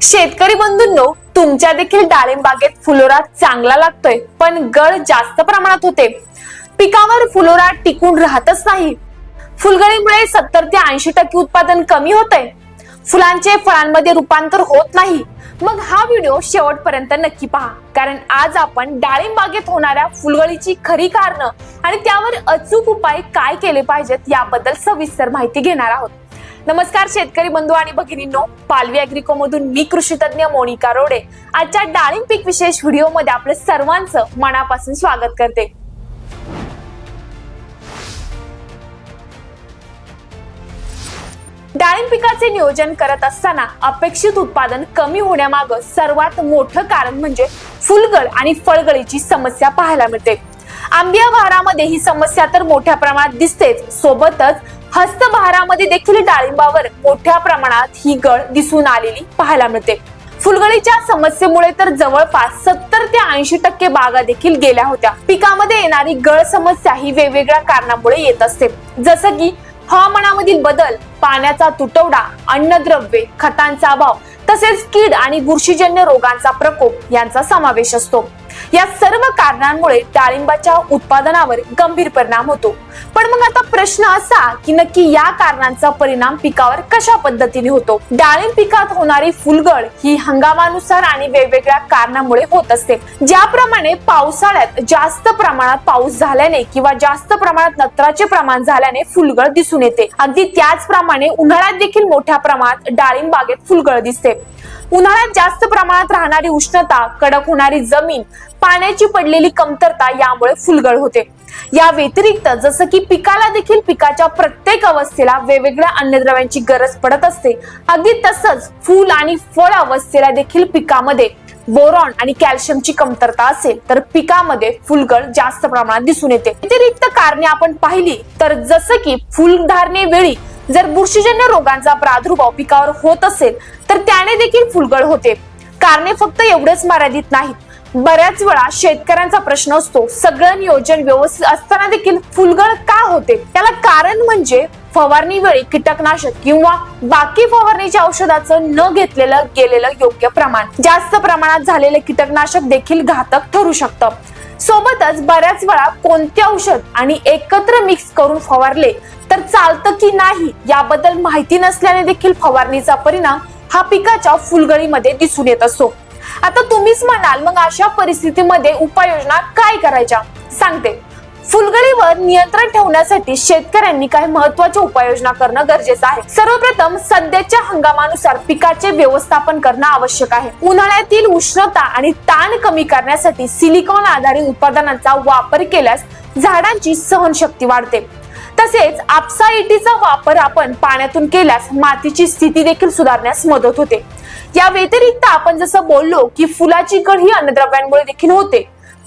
शेतकरी बंधूंनो, तुमच्या देखील डाळिंब बागेत फुलोरा चांगला लागतोय, पण गळ जास्त प्रमाणात होते. पिकावर फुलोरा टिकून राहतच नाही. फुलगळीमुळे 70 ते 80% उत्पादन कमी होतंय. फुलांचे फळांमध्ये रूपांतर होत नाही. मग हा व्हिडिओ शेवटपर्यंत नक्की पहा, कारण आज आपण डाळिंब बागेत होणाऱ्या फुलगळीची खरी कारणं आणि त्यावर अचूक उपाय काय केले पाहिजेत याबद्दल सविस्तर माहिती घेणार आहोत. नमस्कार शेतकरी बंधू आणि भगिनींनो, पालवी ॲग्रिको मधून मी कृषी तज्ञ मोनिका रोडे आजच्या डाळिंब पीक विशेष व्हिडिओ मध्ये आपलं सर्वांचं मनापासून स्वागत करते. डाळिंब पिकाचे नियोजन करत असताना अपेक्षित उत्पादन कमी होण्यामागे सर्वात मोठं कारण म्हणजे फुलगळ आणि फळगळीची समस्या पाहायला मिळते. आंबिया बहारामध्ये ही समस्या तर मोठ्या प्रमाणात दिसतेच, सोबतच हस्तबहारामध्ये देखील डाळिंबावर मोठ्या प्रमाणात ही गळ दिसून आलेली पाहायला मिळते. फुलगळीच्या समस्येमुळे तर जवळपास 70 ते 80% बागा देखील गेल्या होत्या. पिकामध्ये येणारी गळ समस्या ही वेगवेगळ्या कारणामुळे येत असते, जसं की हवामानामधील बदल, पाण्याचा तुटवडा, अन्नद्रव्ये, खतांचा अभाव, तसेच कीड आणि बुरशीजन्य रोगांचा प्रकोप यांचा समावेश असतो. या सर्व कारणांमुळे डाळिंबाच्या उत्पादनावर गंभीर परिणाम होतो. पण मग आता प्रश्न असा की नक्की या कारणांचा परिणाम पिकावर कशा पद्धतीने होतो? डाळिंब पिकात होणारी फुलगळ ही हंगामानुसार आणि वेगवेगळ्या कारणामुळे होत असते. ज्याप्रमाणे पावसाळ्यात जास्त प्रमाणात पाऊस झाल्याने किंवा जास्त प्रमाणात नत्राचे प्रमाण झाल्याने फुलगळ दिसून येते, अगदी त्याचप्रमाणे उन्हाळ्यात देखील मोठ्या प्रमाणात डाळिंब बागेत फुलगळ दिसते. उन्हाळ्यात जास्त प्रमाणात राहणारी उष्णता, कडक होणारी जमीन, पाण्याची पडलेली कमतरता यामुळे फुलगळ होते. या व्यतिरिक्त जसं की पिकाला देखील पिकाच्या प्रत्येक अवस्थेला वेगवेगळ्या अन्नद्रव्यांची गरज पडत असते, अगदी तसंच फूल आणि फळ अवस्थेला देखील पिकामध्ये बोरॉन आणि कॅल्शियमची कमतरता असेल तर पिकामध्ये फुलगळ जास्त प्रमाणात दिसून येते. व्यतिरिक्त कारणे आपण पाहिली तर जसं की फुलधारणे वेळी जर बुरशीजन्य रोगांचा प्रादुर्भाव पिकावर होत असेल तर त्याने देखील फुलगळ होते. कारणे फक्त एवढेच मर्यादित नाहीत. बऱ्याच वेळा शेतकऱ्यांचा प्रश्न असतो, सगळं नियोजन व्यवस्थित असताना देखील फुलगळ का होते? त्याला कारण म्हणजे फवारणी वेळी कीटकनाशक किंवा बाकी फवारणीच्या औषधाचं न घेतलेलं गेलेलं योग्य प्रमाण. जास्त प्रमाणात झालेले कीटकनाशक देखील घातक ठरू शकतं. सोबतच बऱ्याच वेळा कोणते औषध आणि एकत्र मिक्स करून फवारले तर चालतं की नाही याबद्दल माहिती नसल्याने देखील फवारणीचा परिणाम हा पिकाच्या फुलगळीमध्ये दिसून येत असतो. आता तुम्हीच म्हणाल, मग अशा परिस्थितीमध्ये उपाययोजना काय करायच्या? सांगते. फुलगळीवर नियंत्रण ठेवण्यासाठी शेतकऱ्यांनी काही महत्त्वाच्या उपाययोजना करणं गरजेचं आहे. सर्वप्रथम सध्याच्या हंगामानुसार पिकाचे व्यवस्थापन करणं आवश्यक आहे. उन्हाळ्यातील उष्णता आणि ताण कमी करण्यासाठी सिलिकॉन आधारित उत्पादनांचा वापर केल्यास झाडांची सहनशक्ती वाढते. तसेच आपसाईटीचा वापर आपण पाण्यातून केल्यास मातीची स्थिती देखील सुधारण्यास मदत होते. या व्यतिरिक्त आपण जसं बोललो की फुलाची गळ ही अन्नद्रव्यांमुळे देखील होते.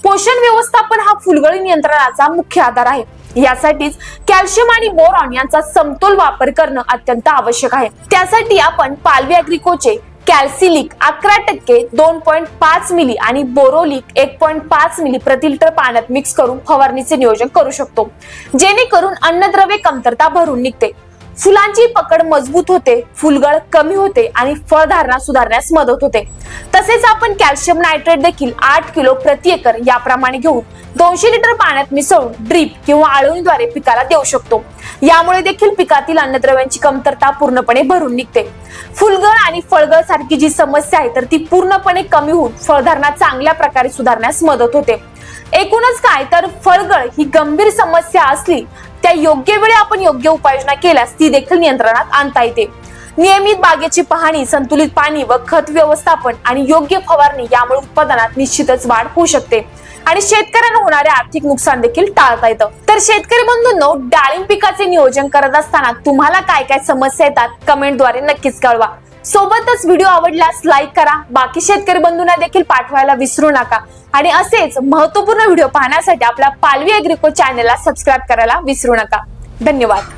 पोषण व्यवस्थापन हा फुलगळी नियंत्रणाचा मुख्य आधार आहे. यासाठीच कॅल्शियम आणि बोरॉन यांचा समतोल वापर करणं अत्यंत आवश्यक आहे. त्यासाठी आपण पालवी ॲग्रिकोचे कॅल्सिलिक 11%, 2.5 मिली आणि बोरोलिक 1.5 मिली प्रति लिटर पाण्यात मिक्स करून फवारणीचे नियोजन करू शकतो, जेणेकरून अन्नद्रव्ये कमतरता भरून निघते. फुलांची पकड मजबूत होते, फुलगळ कमी होते आणि फळधारणा सुधारण्यास मदत होते. तसेच आपण कॅल्शियम नायट्रेट देखील 8 किलो प्रति एकर याप्रमाणे घेऊन 200 लिटर पाण्यात मिसळून ड्रीप किंवा आळवणीद्वारे पिकाला देऊ शकतो. यामुळे देखील पिकातील अन्नद्रव्यांची कमतरता पूर्णपणे भरून निघते. फुलगळ आणि फळगळ सारखी जी समस्या आहे तर ती पूर्णपणे कमी होऊन फळधारणा चांगल्या प्रकारे सुधारण्यास मदत होते. एकूणच काय तर फळगळ ही गंभीर समस्या असली त्या योग्य वेळी आपण योग्य उपाययोजना केल्यास ती देखील नियंत्रणात आणता येते. नियमित बागेची पाहणी, संतुलित पाणी व खत व्यवस्थापन आणि योग्य फवारणी यामुळे उत्पादनात निश्चितच वाढ होऊ शकते आणि शेतकऱ्यांना होणारे आर्थिक नुकसान देखील टाळता येतं. तर शेतकरी बंधूंनो, डाळिंब पिकाचे नियोजन करत असताना तुम्हाला काय काय समस्या येतात कमेंटद्वारे नक्कीच कळवा. सोबतच व्हिडिओ आवडल्यास लाईक करा, बाकी शेतकरी बंधूंना देखील पाठवायला विसरू नका आणि असेच महत्त्वपूर्ण व्हिडिओ पाहण्यासाठी आपल्या पालवी ॲग्रिको चॅनलला सबस्क्राईब करायला विसरू नका. धन्यवाद.